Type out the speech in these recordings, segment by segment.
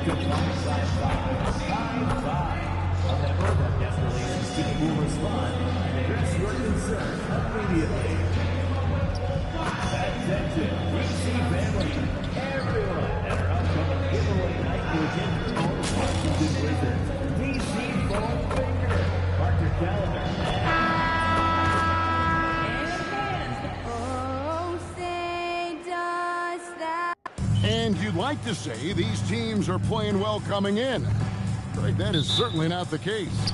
A member of the guest relations team will respond and address your concern immediately. Attention, DC family, everyone at our upcoming giveaway night will attend the Washington Wizards DC Foam Finger. Mark your calendar. And you'd like to say these teams are playing well coming in. Right, that is certainly not the case.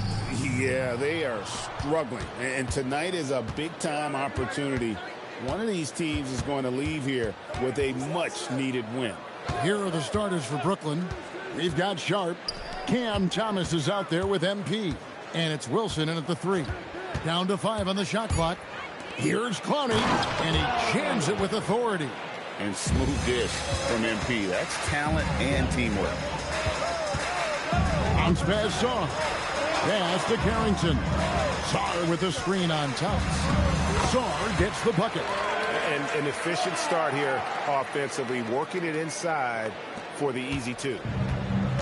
Yeah, they are struggling. And tonight is a big-time opportunity. One of these teams is going to leave here with a much-needed win. Here are the starters for Brooklyn. We've got Sharp. Cam Thomas is out there with MP. And it's Wilson in at the 3. Down to 5 on the shot clock. Here's Clowney, and he jams it with authority. And smooth dish from MP. That's talent and teamwork. Bounce pass Saw. Pass to Carrington. Saar with the screen on Thomas. Saar gets the bucket. And an efficient start here offensively, working it inside for the easy 2.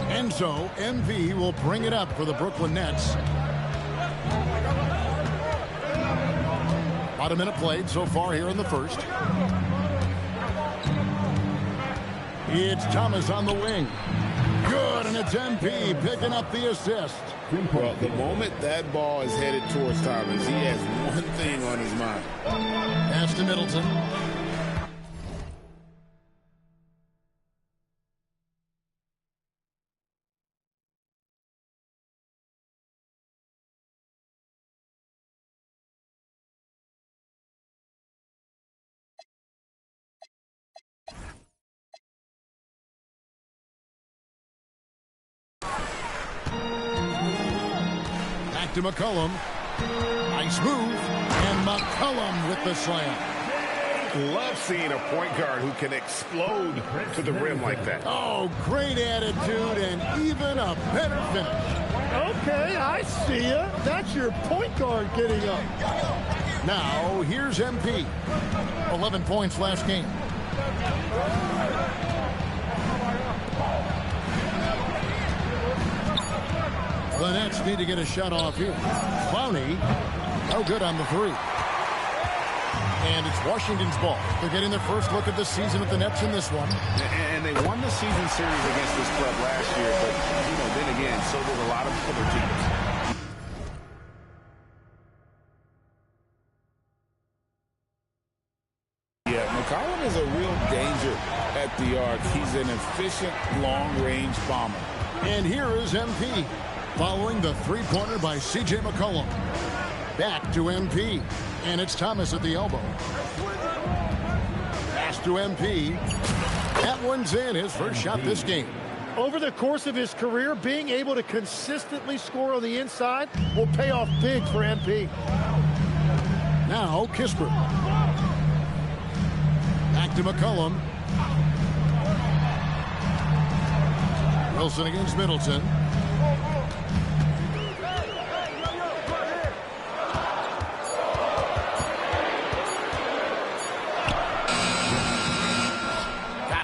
And so MP will bring it up for the Brooklyn Nets. About a minute played so far here in the first. It's Thomas on the wing. Good, and it's MP picking up the assist. Well, the moment that ball is headed towards Thomas, he has one thing on his mind. Pass to Middleton. To McCollum. Nice move. And McCollum with the slam. Love seeing a point guard who can explode to the rim like that. Oh, great attitude and even a better finish. Okay, I see ya. That's your point guard getting up. Now, here's MP. 11 points last game. The Nets need to get a shot off here. Clowney, no good on the 3. And it's Washington's ball. They're getting their first look at the season with the Nets in this one. And they won the season series against this club last year, but, then again, so did a lot of other teams. Yeah, McCollum is a real danger at the arc. He's an efficient long-range bomber. And here is MP. Following the three-pointer by C.J. McCollum. Back to MP. And it's Thomas at the elbow. Pass to MP. That one's in. His first shot this game. Over the course of his career, being able to consistently score on the inside will pay off big for MP. Now Kispert. Back to McCollum. Wilson against Middleton.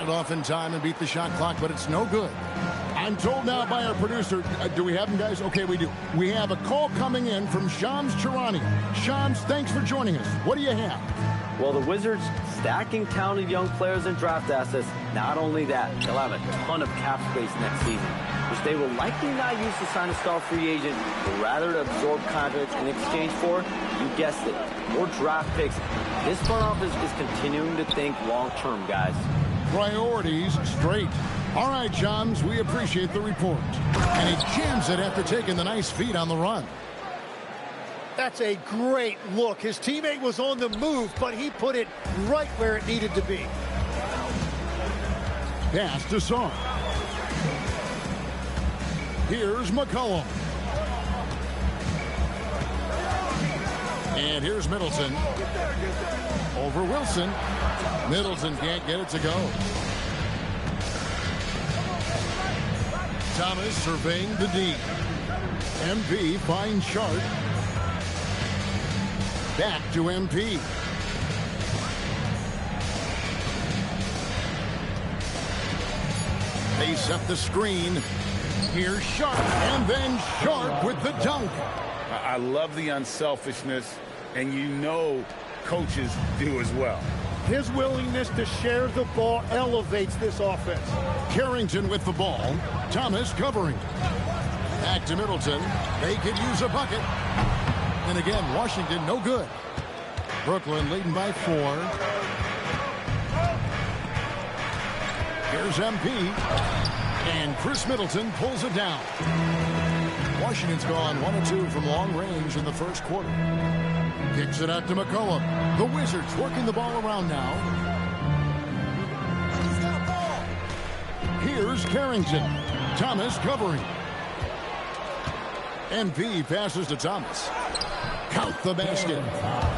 Off in time and beat the shot clock, but it's no good. I'm told now by our producer, do we have him, guys? Okay, we do. We have a call coming in from Shams Charania. Shams, thanks for joining us. What do you have? Well, the Wizards stacking talented young players and draft assets. Not only that, they'll have a ton of cap space next season, which they will likely not use to sign a star free agent, but rather to absorb contracts in exchange for, you guessed it, more draft picks. This front office is continuing to think long-term, guys. Priorities straight. All right, Shams, we appreciate the report. And he jams it after taking the nice feed on the run. That's a great look. His teammate was on the move, but he put it right where it needed to be. Pass to Saar. Here's McCollum. And here's Middleton. Over Wilson. Middleton can't get it to go. Thomas surveying the D. MP finds Sharp. Back to MP. They set the screen. Here's Sharp, and then Sharp with the dunk. I love the unselfishness, and you know coaches do as well. His willingness to share the ball elevates this offense. Carrington with the ball. Thomas covering. Back to Middleton. They could use a bucket. And again, Washington no good. Brooklyn leading by 4. Here's MP. And Chris Middleton pulls it down. Washington's gone 1 of 2 from long range in the first quarter. Kicks it out to McCollum. The Wizards working the ball around now. Here's Carrington. Thomas covering. MP passes to Thomas. Count the basket.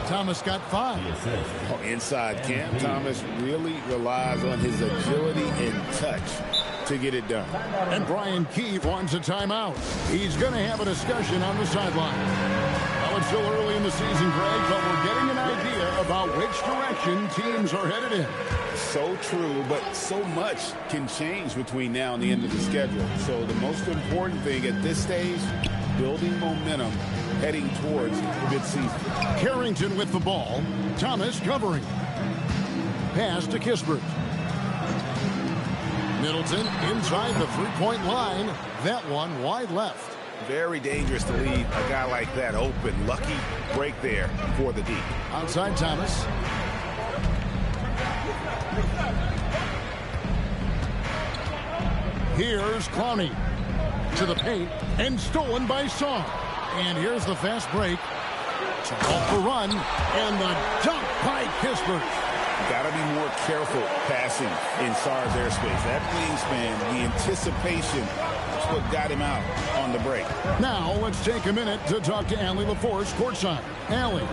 Thomas got 5. Inside, Cam Thomas really relies on his agility and touch to get it done. And Brian Keefe wants a timeout. He's going to have a discussion on the sideline. Well, it's still early in the season, Greg, but we're getting an idea about which direction teams are headed in. So true, but so much can change between now and the end of the schedule. So the most important thing at this stage, building momentum heading towards midseason. Carrington with the ball. Thomas covering. Pass to Kispert. Middleton inside the three-point line. That one wide left. Very dangerous to leave a guy like that open. Lucky break there for the D. Outside Thomas. Here's Clowney to the paint and stolen by Song. And here's the fast break. So off the run and the dunk by Kispert. Got to be more careful passing in Sarr's airspace. That wingspan, the anticipation, that's what got him out on the break. Now let's take a minute to talk to Allie LaForce courtside. Allie.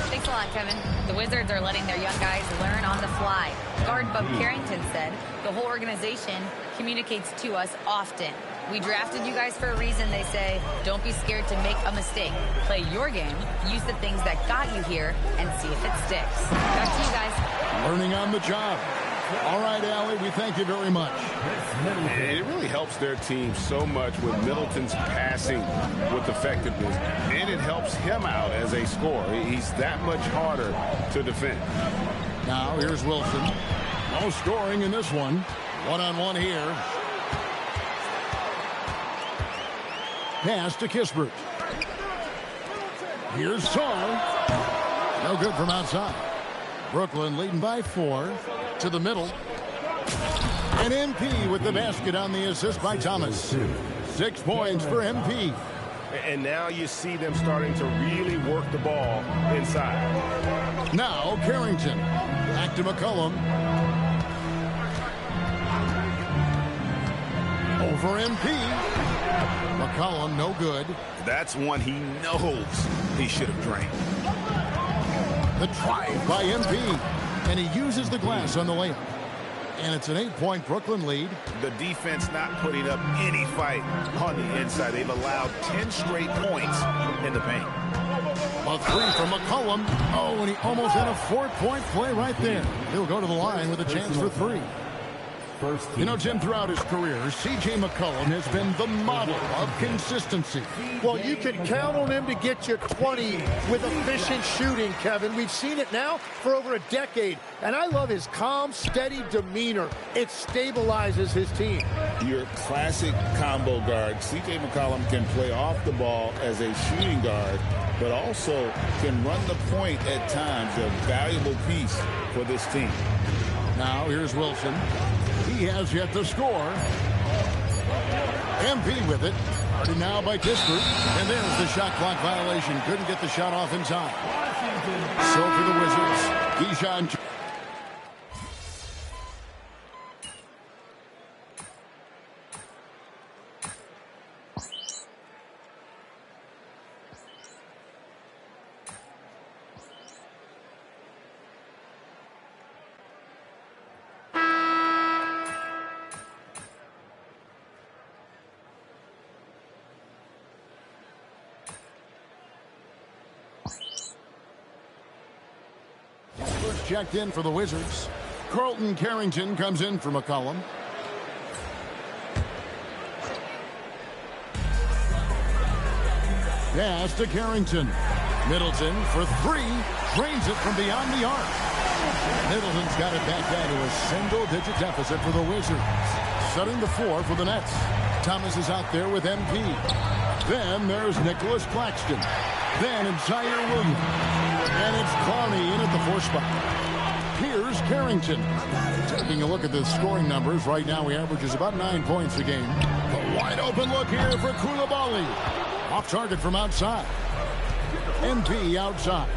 Thanks a lot, Kevin. The Wizards are letting their young guys learn on the fly. Guard Bub Carrington said the whole organization communicates to us often. We drafted you guys for a reason, they say. Don't be scared to make a mistake. Play your game, use the things that got you here, and see if it sticks. Back to you guys. Learning on the job. All right, Allie, we thank you very much. It really helps their team so much with Middleton's passing with effectiveness, and it helps him out as a scorer. He's that much harder to defend. Now here's Wilson. No scoring in this one. One-on-one here. Pass to Kispert. Here's Song. No good from outside. Brooklyn leading by 4 to the middle. And MP with the basket on the assist by Thomas. 6 points for MP. And now you see them starting to really work the ball inside. Now Carrington. Back to McCollum. Over MP. McCollum no good. That's one he knows he should have drained. The drive by MP. And he uses the glass on the layup. And it's an 8-point Brooklyn lead. The defense not putting up any fight on the inside. They've allowed 10 straight points in the paint. A 3 from McCollum. Oh, and he almost had a 4-point play right there. He'll go to the line with a chance for 3. You know, Jim, throughout his career, C.J. McCollum has been the model of consistency. Well, you can count on him to get you 20 with efficient shooting, Kevin. We've seen it now for over a decade. And I love his calm, steady demeanor. It stabilizes his team. Your classic combo guard. C.J. McCollum can play off the ball as a shooting guard, but also can run the point at times. A valuable piece for this team. Now, here's Wilson. He has yet to score. MP with it. Started now by Kispert. And there's the shot clock violation. Couldn't get the shot off in time. So for the Wizards, Keyshawn. Checked in for the Wizards. Carlton Carrington comes in for McCollum. Pass to Carrington. Middleton for three. Drains it from beyond the arc. Middleton's got it back down to a single-digit deficit for the Wizards. Setting the floor for the Nets. Thomas is out there with MP. Then there's Nicholas Claxton. Then it's Zaire Williams. And it's Clowney in at the 4 spot. Here's Carrington. Taking a look at the scoring numbers. Right now he averages about 9 points a game. The wide open look here for Coulibaly. Off target from outside. MP outside.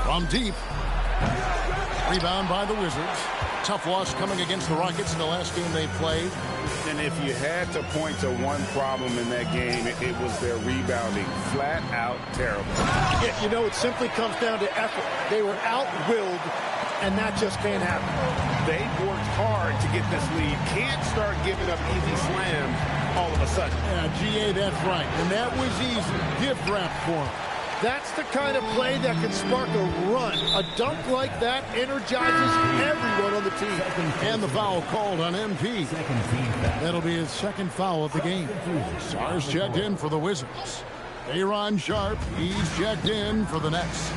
From deep. Rebound by the Wizards. Tough loss coming against the Rockets in the last game they played. And if you had to point to one problem in that game, it was their rebounding. Flat out terrible. Yeah, you know, it simply comes down to effort. They were out-willed, and that just can't happen. They worked hard to get this lead. Can't start giving up easy slams all of a sudden. Yeah, GA, that's right. And that was easy. Gift wrap for him. That's the kind of play that can spark a run. A dunk like that energizes everyone on the team. And the foul called on MP. That'll be his second foul of the game. Sars checked in for the Wizards. Aaron Sharp, he's checked in for the Nets.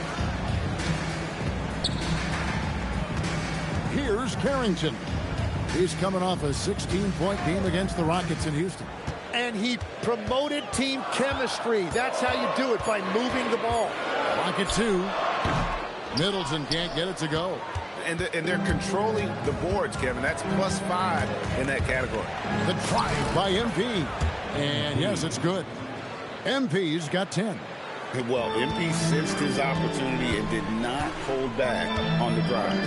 Here's Carrington. He's coming off a 16-point game against the Rockets in Houston. And he promoted team chemistry. That's how you do it, by moving the ball. Rocket 2. Middleton can't get it to go. And they're controlling the boards, Kevin. That's +5 in that category. The drive by MP. And yes, it's good. MP's got 10. Well, MP sensed his opportunity and did not hold back on the drive.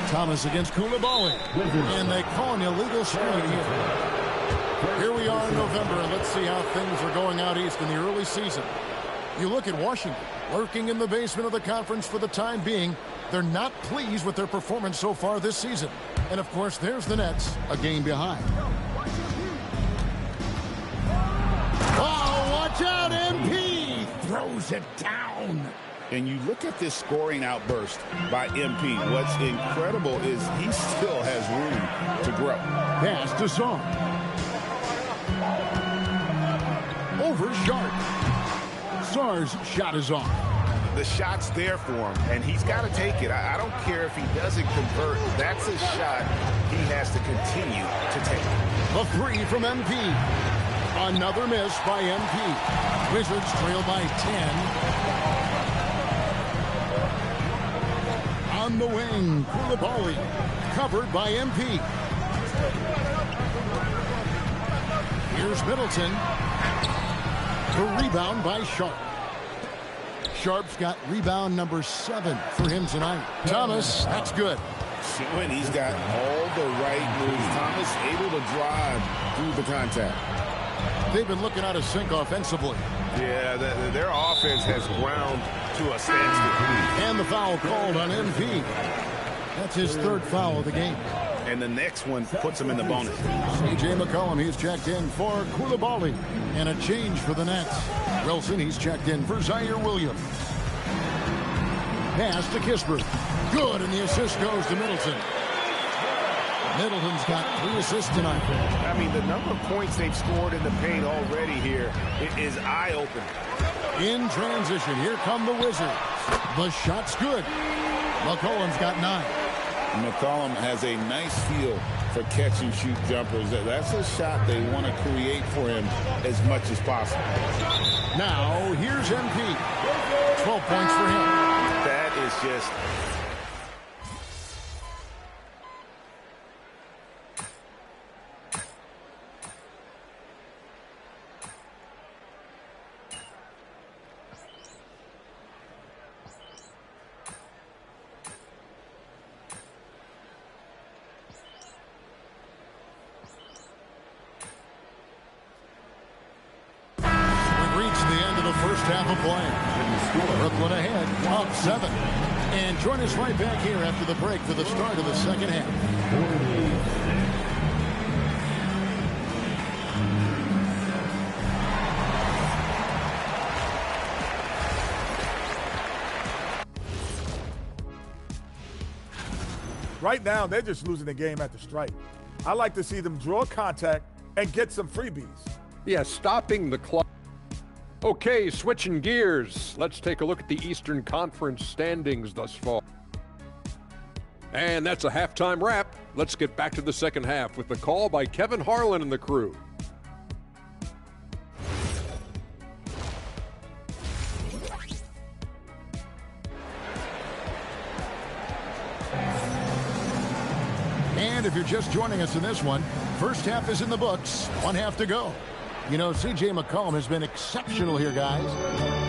Thomas against Coulibaly. And they call an illegal screen here. Here we are in November, and let's see how things are going out east in the early season. You look at Washington, lurking in the basement of the conference for the time being. They're not pleased with their performance so far this season. And, of course, there's the Nets, a game behind. Oh, watch out, MP! Throws it down. And you look at this scoring outburst by MP. What's incredible is he still has room to grow. Pass to Song. Over Sharp. Sar's shot is off. The shot's there for him, and he's got to take it. I don't care if he doesn't convert. That's a shot he has to continue to take. A 3 from MP. Another miss by MP. Wizards trail by 10. On the wing, Coulibaly, covered by MP. Here's Middleton. The rebound by Sharp. Sharp's got rebound number 7 for him tonight. Thomas, that's good. Showing he's got all the right moves. Thomas able to drive through the contact. They've been looking out of sync offensively. Yeah, their offense has ground to a standstill. And the foul called on MP. That's his 3rd foul of the game. And the next one puts him in the bonus. C.J. McCollum, he's checked in for Coulibaly. And a change for the Nets. Wilson, he's checked in for Zaire Williams. Pass to Kispert. Good, and the assist goes to Middleton. Middleton's got 3 assists tonight. I mean, the number of points they've scored in the paint already here is eye-opening. In transition, here come the Wizards. The shot's good. McCollum's got 9. McCollum has a nice feel for catch-and-shoot jumpers. That's a shot they want to create for him as much as possible. Now, here's MP. 12 points for him. That is just... half of play. Brooklyn ahead, up 7. And join us right back here after the break for the start of the second half. Right now, they're just losing the game at the stripe. I like to see them draw contact, and get some freebies. Yeah, stopping the clock. Okay, switching gears. Let's take a look at the Eastern Conference standings thus far. And that's a halftime wrap. Let's get back to the second half with the call by Kevin Harlan and the crew. And if you're just joining us in this one, first half is in the books. One half to go. You know, C.J. McCollum has been exceptional here, guys.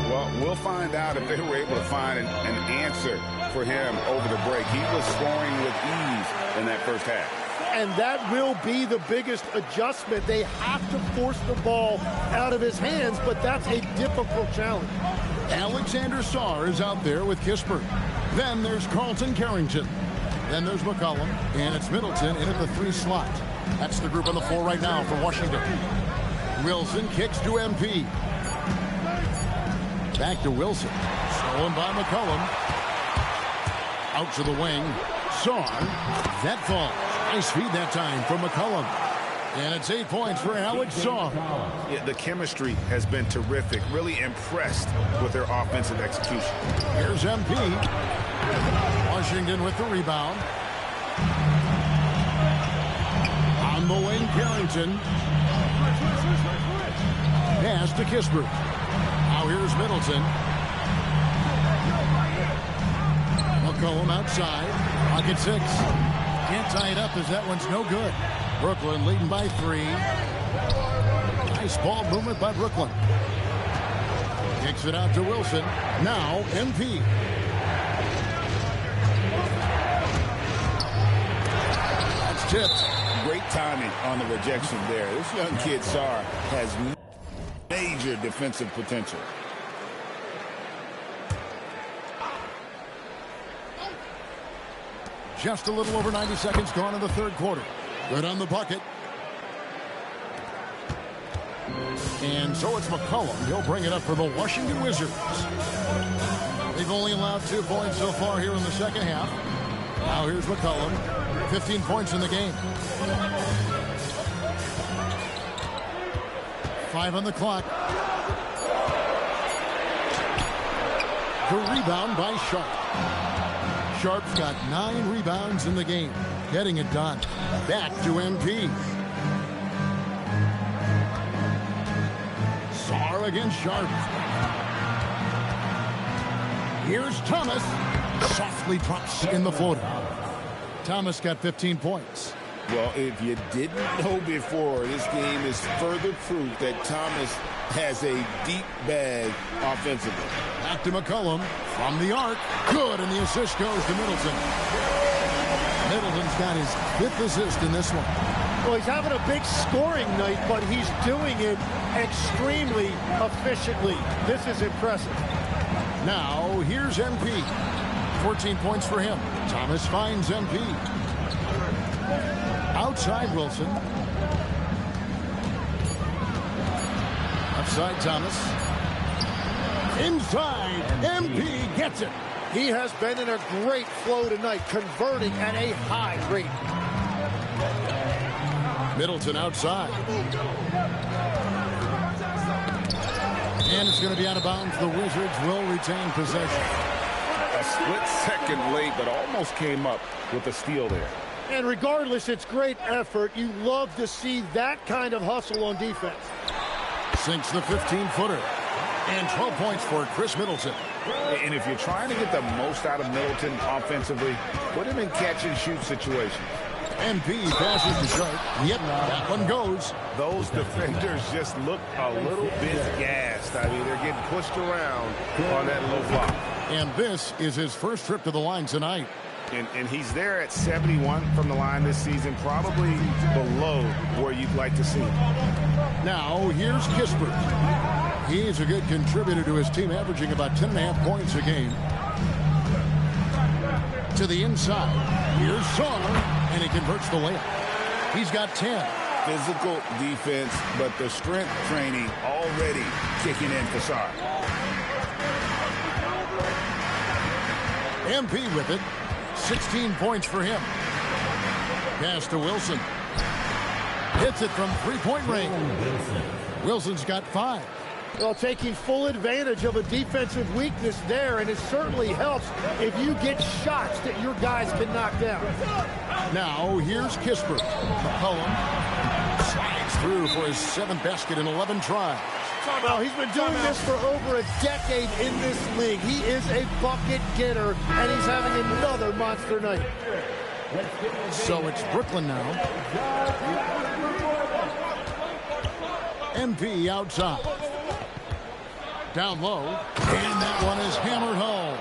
Well, we'll find out if they were able to find an answer for him over the break. He was scoring with ease in that first half. And that will be the biggest adjustment. They have to force the ball out of his hands, but that's a difficult challenge. Alexander Sarr is out there with Kispert. Then there's Carlton Carrington. Then there's McCollum, and it's Middleton in at the 3 slot. That's the group on the floor right now for Washington. Wilson kicks to MP. Back to Wilson. Stolen by McCollum. Out to the wing. Sarr. That falls. Nice feed that time from McCollum. And it's 8 points for Alex Sarr. Yeah, the chemistry has been terrific. Really impressed with their offensive execution. Here's MP. Washington with the rebound. On the wing, Carrington. Pass to Kispert. Now here's Middleton. McCollum outside. Pocket 6. Can't tie it up as that one's no good. Brooklyn leading by 3. Nice ball movement by Brooklyn. Kicks it out to Wilson. Now MP. That's tipped. Great timing on the rejection there. This young kid, Sarr, has major defensive potential. Just a little over 90 seconds gone in the third quarter. Good on the bucket. And so it's McCollum. He'll bring it up for the Washington Wizards. They've only allowed 2 points so far here in the second half. Now here's McCollum. 15 points in the game. 5 on the clock. The rebound by Sharp. Sharp's got 9 rebounds in the game. Getting it done. Back to MP. Sarr against Sharp. Here's Thomas. Softly drops in the floater. Thomas got 15 points. Well, if you didn't know before, this game is further proof that Thomas has a deep bag offensively. Back to McCollum from the arc. Good, and the assist goes to Middleton. Middleton's got his 5th assist in this one. Well, he's having a big scoring night, but he's doing it extremely efficiently. This is impressive. Now, here's MP. 14 points for him. Thomas finds MP. Outside Wilson. Outside Thomas. Inside, MP gets it. He has been in a great flow tonight, converting at a high rate. Middleton outside. And it's going to be out of bounds. The Wizards will retain possession. A split second late, but almost came up with a steal there. And regardless, it's great effort. You love to see that kind of hustle on defense. Sinks the 15-footer. And 12 points for Chris Middleton. And if you're trying to get the most out of Middleton offensively, put him in catch-and-shoot situations. MP passes to Sharp. Yep, that one goes. Those defenders just look a little bit gassed. I mean, they're getting pushed around on that low block. And this is his first trip to the line tonight. And he's there at 71 from the line this season, probably below where you'd like to see him. Now, here's Kispert. He's a good contributor to his team, averaging about 10.5 points a game. To the inside. Here's Sarr, and he converts the layup. He's got 10. Physical defense, but the strength training already kicking in for Sarr. MP with it. 16 points for him. Pass to Wilson. Hits it from three-point range. Wilson's got 5. Well, taking full advantage of a defensive weakness there, and it certainly helps if you get shots that your guys can knock down. Now, here's Kispert. McCollum slides through for his 7th basket in 11 tries. Well, he's been doing this for over a decade in this league. He is a bucket getter, and he's having another monster night. So it's Brooklyn now. MP outside. Down low, and that one is hammered home.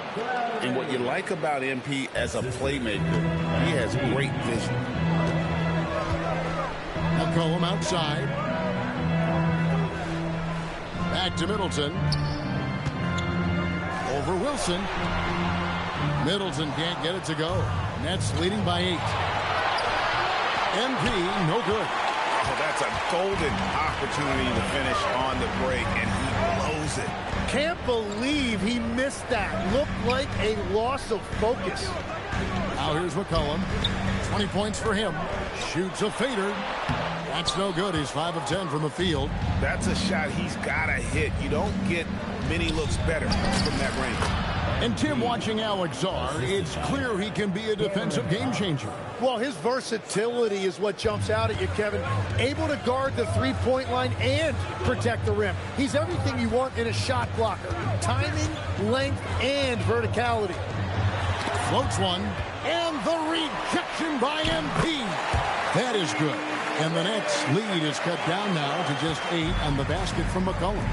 And what you like about MP as a playmaker, he has great vision. McCollum outside. Back to Middleton. Over Wilson. Middleton can't get it to go. Nets leading by 8. MP, no good. Oh, that's a golden opportunity to finish on the break, and he blows it. Can't believe he missed that. Looked like a loss of focus. Now here's McCollum. 20 points for him. Shoots a fader. That's no good. He's 5 of 10 from the field. That's a shot he's got to hit. You don't get many looks better from that range. And Tim, watching Alex Czar, it's clear he can be a defensive game changer. Well, his versatility is what jumps out at you, Kevin. Able to guard the three-point line and protect the rim. He's everything you want in a shot blocker. Timing, length, and verticality. Floats one, and the rejection by MP. That is good. And the Nets' lead is cut down now to just 8 on the basket from McCollum.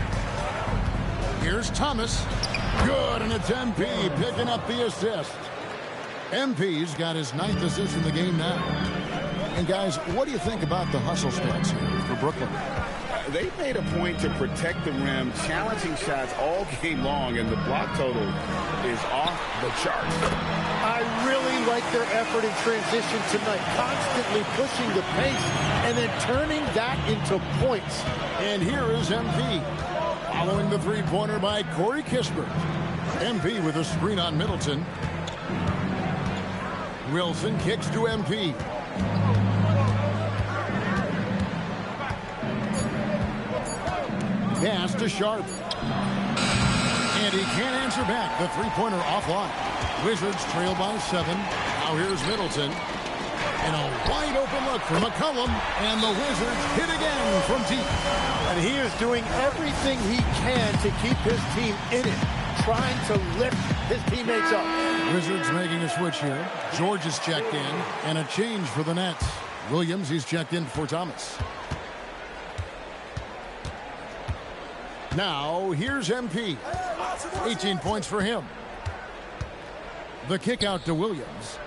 Here's Thomas. Good, and it's MP picking up the assist. MP's got his 9th assist in the game now. And guys, what do you think about the hustle stats here for Brooklyn? They made a point to protect the rim, challenging shots all game long, and the block total is off the charts. I really like their effort in transition tonight, constantly pushing the pace and then turning that into points. And here is MP. Following the three-pointer by Corey Kispert. MP with a screen on Middleton. Wilson kicks to MP. Pass to Sharp. And he can't answer back. The three-pointer offline. Wizards trail by 7. Now here's Middleton. And a wide-open look for McCollum. And the Wizards hit again from deep. And he is doing everything he can to keep his team in it, trying to lift his teammates up. Wizards making a switch here. George is checked in. And a change for the Nets. Williams, he's checked in for Thomas. Now, here's MP. 18 points for him. The kick out to Williams.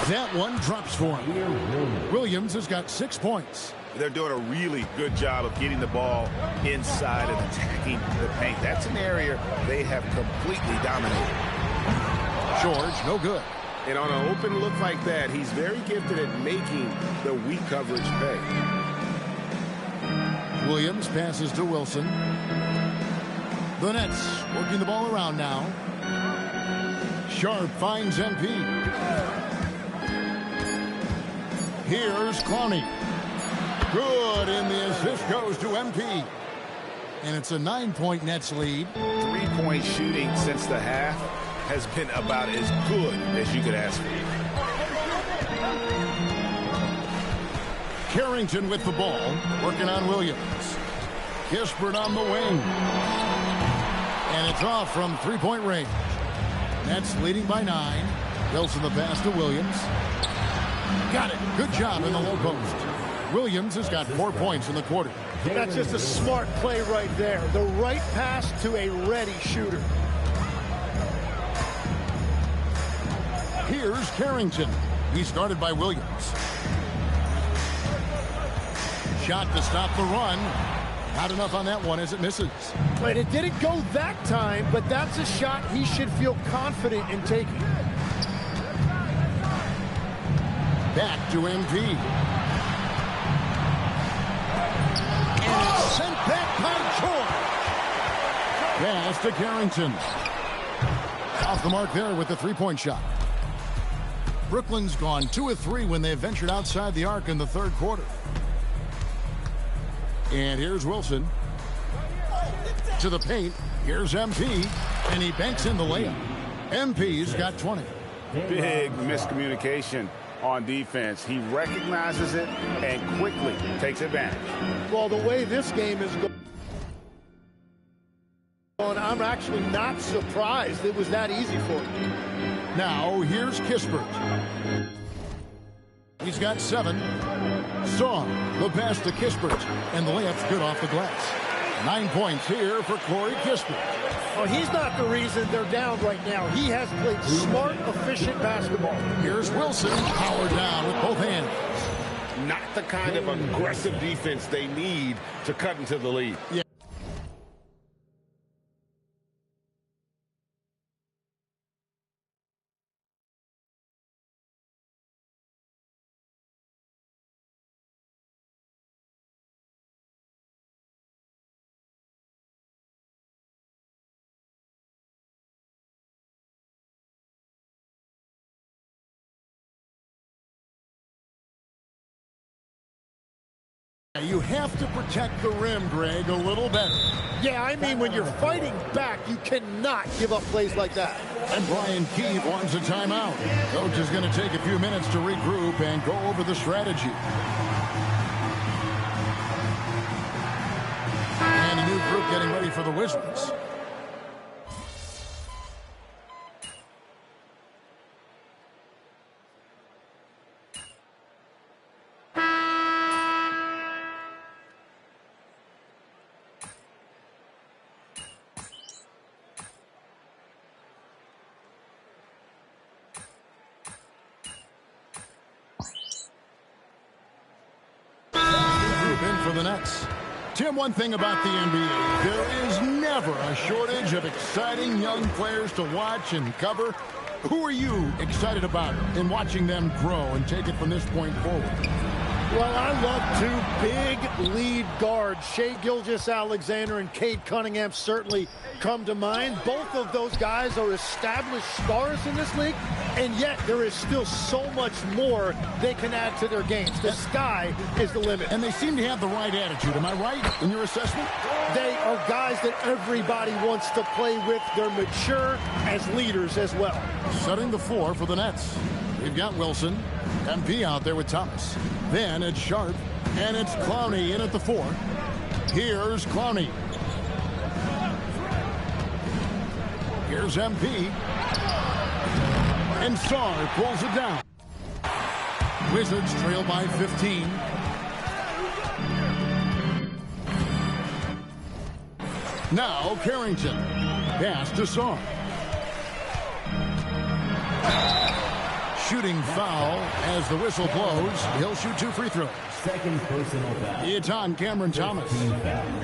That one drops for him. Williams has got 6 points. They're doing a really good job of getting the ball inside and attacking the paint. That's an area they have completely dominated. George, no good. And on an open look like that, he's very gifted at making the weak coverage pay. Williams passes to Wilson. The Nets working the ball around now. Sharp finds MP. Here's Clowney. Good, and the assist goes to MP. And it's a 9-point Nets lead. 3-point shooting since the half has been about as good as you could ask for. Carrington with the ball, working on Williams. Kispert on the wing. And it's off from three-point range. Nets leading by 9. Wilson the pass to Williams. Got it. Good job in the low post. Williams has got 4 points in the quarter. That's just a smart play right there. The right pass to a ready shooter. Here's Carrington. He started by Williams. Shot to stop the run. Not enough on that one as it misses. And it didn't go that time, but that's a shot he should feel confident in taking. Back to MP. And it's sent back by George. Pass to Carrington. Off the mark there with the three-point shot. Brooklyn's gone 2 of 3 when they ventured outside the arc in the third quarter. And here's Wilson. To the paint. Here's MP. And he banks in the layup. MP's got 20. Big miscommunication on defense. He recognizes it and quickly takes advantage. Well, the way this game is going, I'm actually not surprised it was that easy for him. Now, here's Kispert. He's got 7. Song, the pass to Kispert. And the layup's good off the glass. 9 points here for Corey Kispert. Well, he's not the reason they're down right now. He has played smart, efficient basketball. Here's Wilson, powered down with both hands. Not the kind of aggressive defense they need to cut into the lead. Yeah. You have to protect the rim, Greg, a little better. Yeah, I mean, when you're fighting back, you cannot give up plays like that. And Brian Keefe wants a timeout. Coach is going to take a few minutes to regroup and go over the strategy. And a new group getting ready for the Wizards. For the Nets. Tim, one thing about the NBA, there is never a shortage of exciting young players to watch and cover. Who are you excited about in watching them grow and take it from this point forward? Well, I love 2 big lead guards. Shai Gilgeous-Alexander and Cade Cunningham certainly come to mind. Both of those guys are established stars in this league, and yet there is still so much more they can add to their games. The sky is the limit. And they seem to have the right attitude. Am I right in your assessment? They are guys that everybody wants to play with. They're mature as leaders as well. Setting the floor for the Nets. We've got Wilson, MP out there with Thomas. Then it's Sharp, and it's Clowney in at the 4. Here's Clowney. Here's MP. And Sarr pulls it down. Wizards trail by 15. Now Carrington. Pass to Sarr. Shooting foul as the whistle blows. He'll shoot 2 free throws. Second personal foul. It's on Cameron Thomas.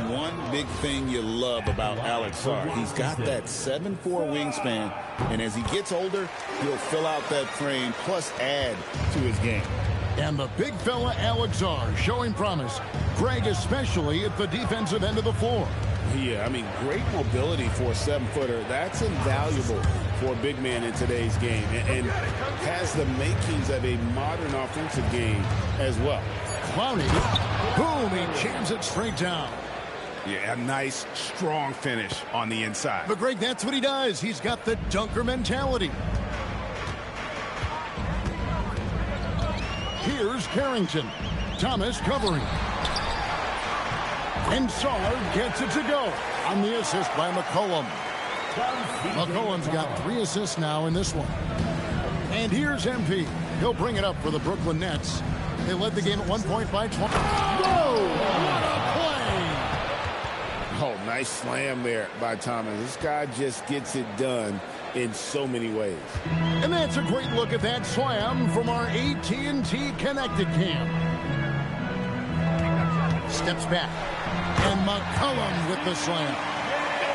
One big thing you love about Alex Sarr, he's got that 7'4" wingspan, and as he gets older, he'll fill out that frame, plus add to his game. And the big fella Alex Sarr showing promise. Greg especially at the defensive end of the floor. Yeah, I mean, great mobility for a 7-footer. That's invaluable for a big man in today's game, and has the makings of a modern offensive game as well. Clowney, boom, he jams it straight down. Yeah, a nice, strong finish on the inside. But Greg, that's what he does. He's got the dunker mentality. Here's Carrington. Thomas covering. And Sarr gets it to go on the assist by McCollum. McCollum's got 3 assists now in this one. And here's MP. He'll bring it up for the Brooklyn Nets. They led the game at 1 point by 20. Whoa! What a play! Oh, nice slam there by Thomas. This guy just gets it done in so many ways. And that's a great look at that slam from our AT&T Connected Cam. Steps back. And McCollum with the slam.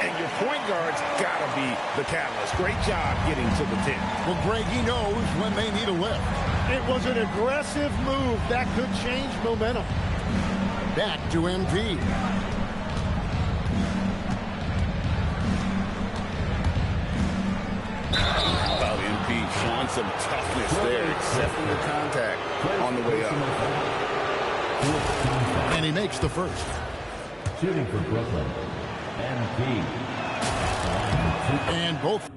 And your point guard's got to be the catalyst. Great job getting to the 10. Well, Greg, he knows when they need a lift. It was an aggressive move that could change momentum. Back to MP. some toughness there, accepting the contact on the way up. And he makes the first. Shooting for Brooklyn, MP. And both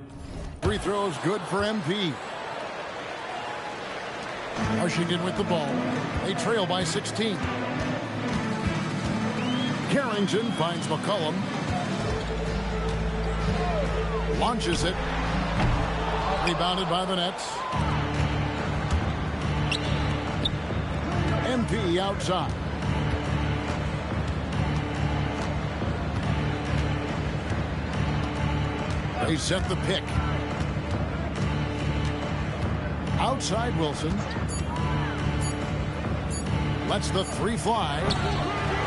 free throws good for MP. Washington with the ball. They trail by 16. Carrington finds McCollum. Launches it. Rebounded by the Nets. MP outside. They set the pick. Outside Wilson. Lets the three fly.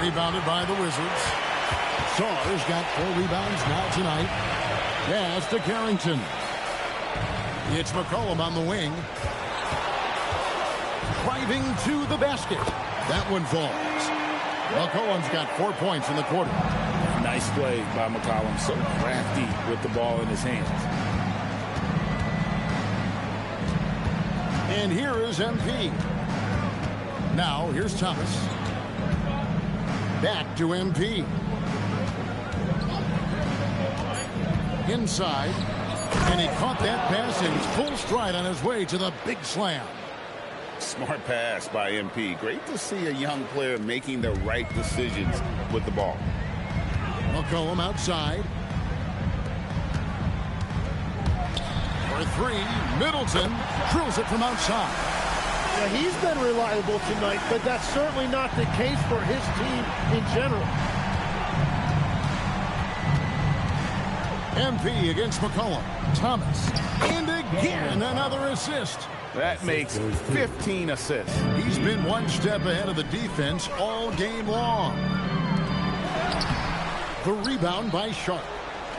Rebounded by the Wizards. Sawers got 4 rebounds now tonight. Pass to Carrington. It's McCollum on the wing. Driving to the basket. That one falls. McCollum's got 4 points in the quarter. Nice play by McCollum. So crafty with the ball in his hands. And here is MP. Now, here's Thomas. Back to MP. Inside. And he caught that pass in full stride on his way to the big slam. Smart pass by MP. Great to see a young player making the right decisions with the ball. McCollum outside. For 3, Middleton drills it from outside. Yeah, he's been reliable tonight, but that's certainly not the case for his team in general. MP against McCollum. Thomas. And again, another assist. That makes 15 assists. He's been one step ahead of the defense all game long. The rebound by Sharp.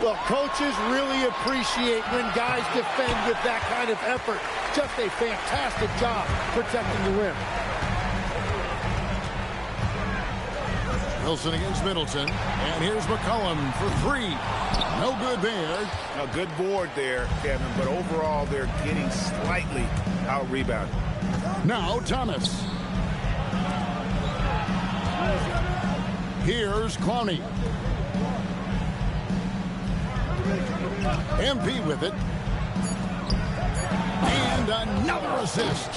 Well, coaches really appreciate when guys defend with that kind of effort. Just a fantastic job protecting the rim. Wilson against Middleton. And here's McCollum for 3. No good there. A good board there, Kevin, but overall they're getting slightly out-rebounded. Now Thomas. Here's Clowney. MP with it. And another assist.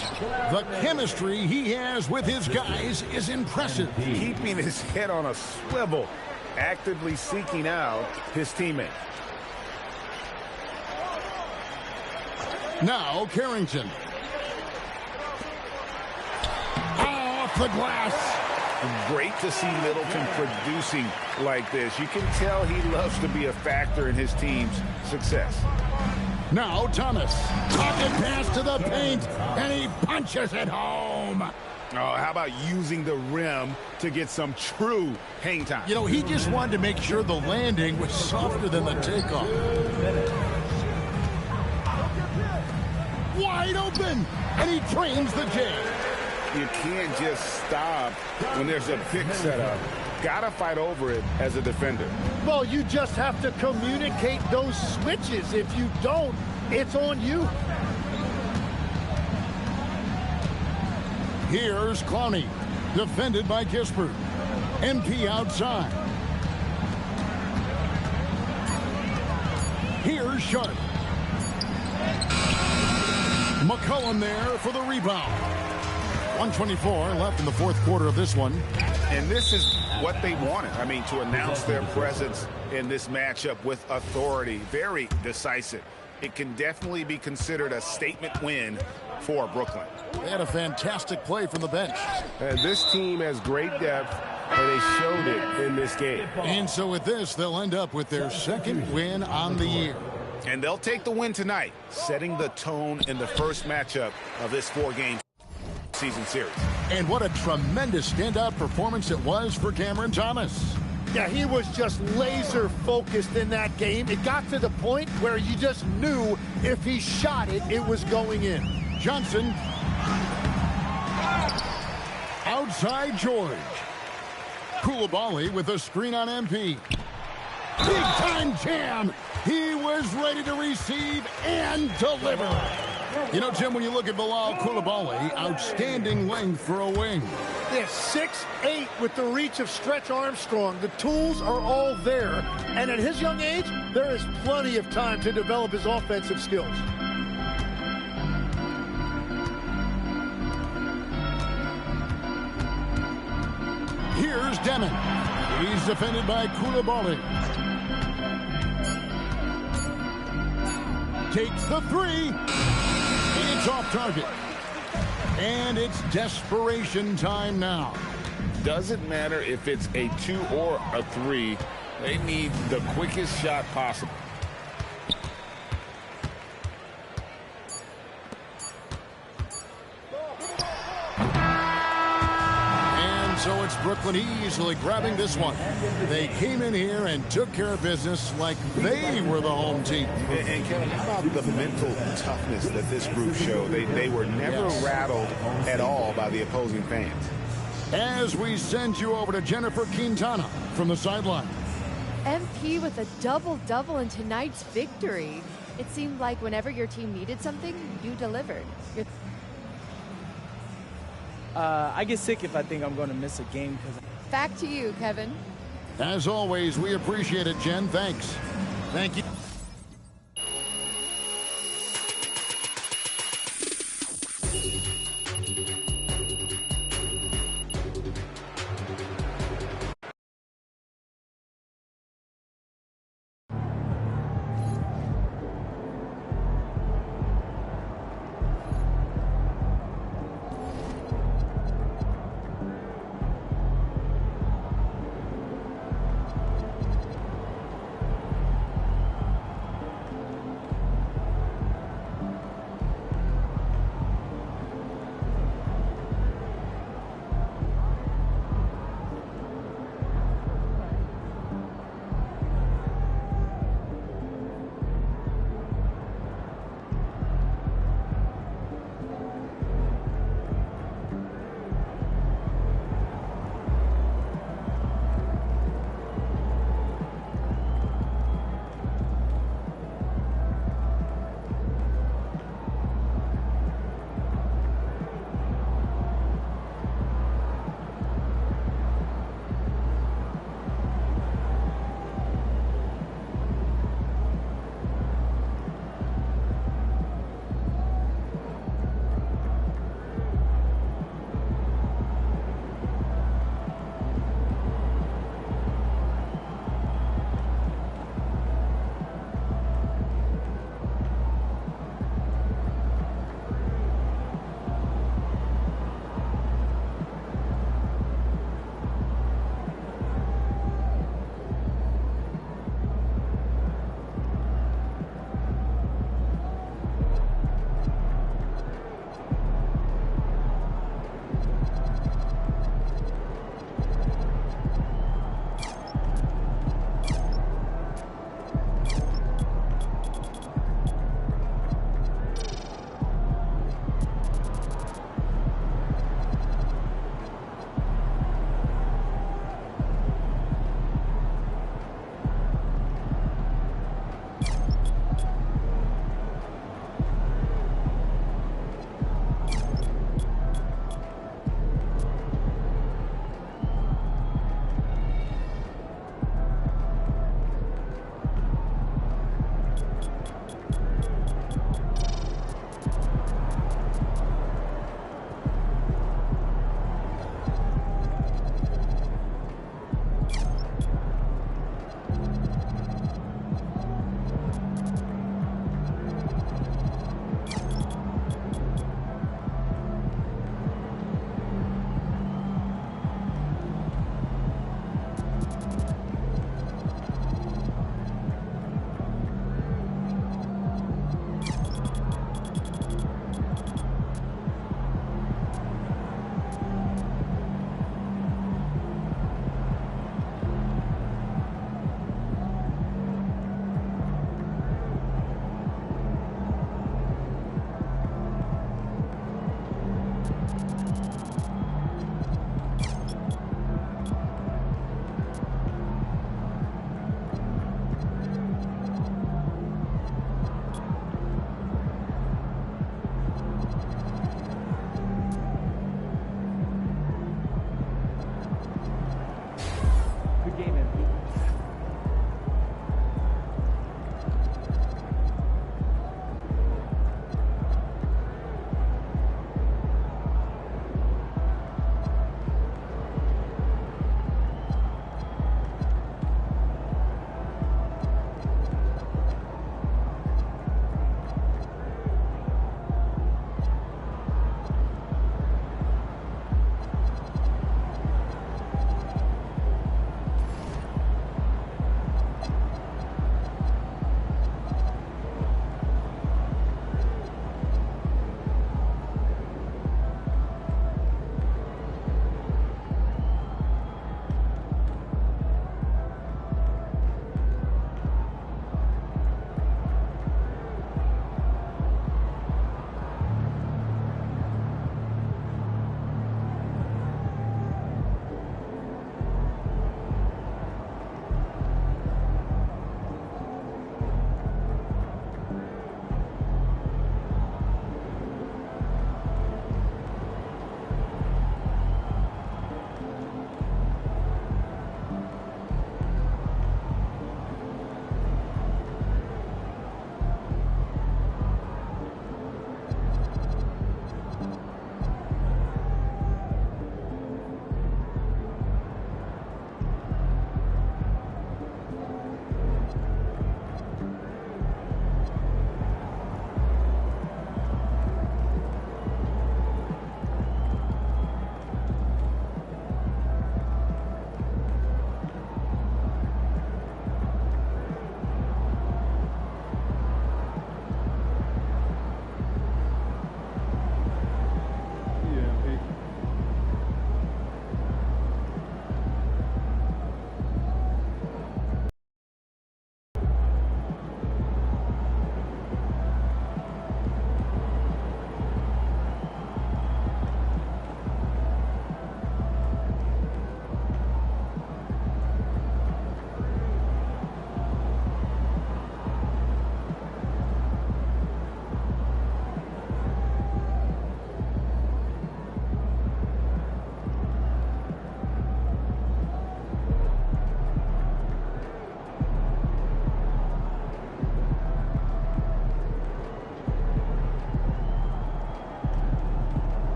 The chemistry he has with his guys is impressive. Keeping his head on a swivel, actively seeking out his teammate. Now Carrington. Off the glass. Great to see Middleton producing like this. You can tell he loves to be a factor in his team's success. Now Thomas. Pocket pass to the paint. And he punches it home. Oh, how about using the rim to get some true hang time? You know, he just wanted to make sure the landing was softer than the takeoff. Wide open. And he trains the J. You can't just stop when there's a pick set up. Gotta fight over it as a defender. Well, you just have to communicate those switches. If you don't, it's on you. Here's Clowney, defended by Kispert. MP outside. Here's Sharp. McCollum there for the rebound. 1:24 left in the fourth quarter of this one. And this is what they wanted. I mean, to announce their presence in this matchup with authority. Very decisive. It can definitely be considered a statement win for Brooklyn. They had a fantastic play from the bench. And this team has great depth, and they showed it in this game. And so with this, they'll end up with their second win on the year. And they'll take the win tonight, setting the tone in the first matchup of this 4-game season series. And what a tremendous standout performance it was for Cameron Thomas. Yeah, he was just laser focused in that game. It got to the point where you just knew if he shot it, it was going in. Johnson. Outside George. Koulibaly with a screen on MP. Big time jam. He was ready to receive and deliver. You know, Jim, when you look at Bilal Coulibaly, outstanding length for a wing. They're 6'8" with the reach of Stretch Armstrong. The tools are all there. And at his young age, there is plenty of time to develop his offensive skills. Here's Deming. He's defended by Coulibaly. Takes the three. It's off target. And it's desperation time now. Doesn't matter if it's a 2 or a 3. They need the quickest shot possible. And so it's Brooklyn easily grabbing this one. They came in here and took care of business like they were the home team. And Kevin, how about the mental toughness that this group showed? They were never rattled at all by the opposing fans. As we send you over to Jennifer Quintana from the sideline. MP with a double-double in tonight's victory. It seemed like whenever your team needed something, you delivered. I get sick if I think I'm going to miss a game. Back to you, Kevin. As always, we appreciate it, Jen. Thanks. Thank you.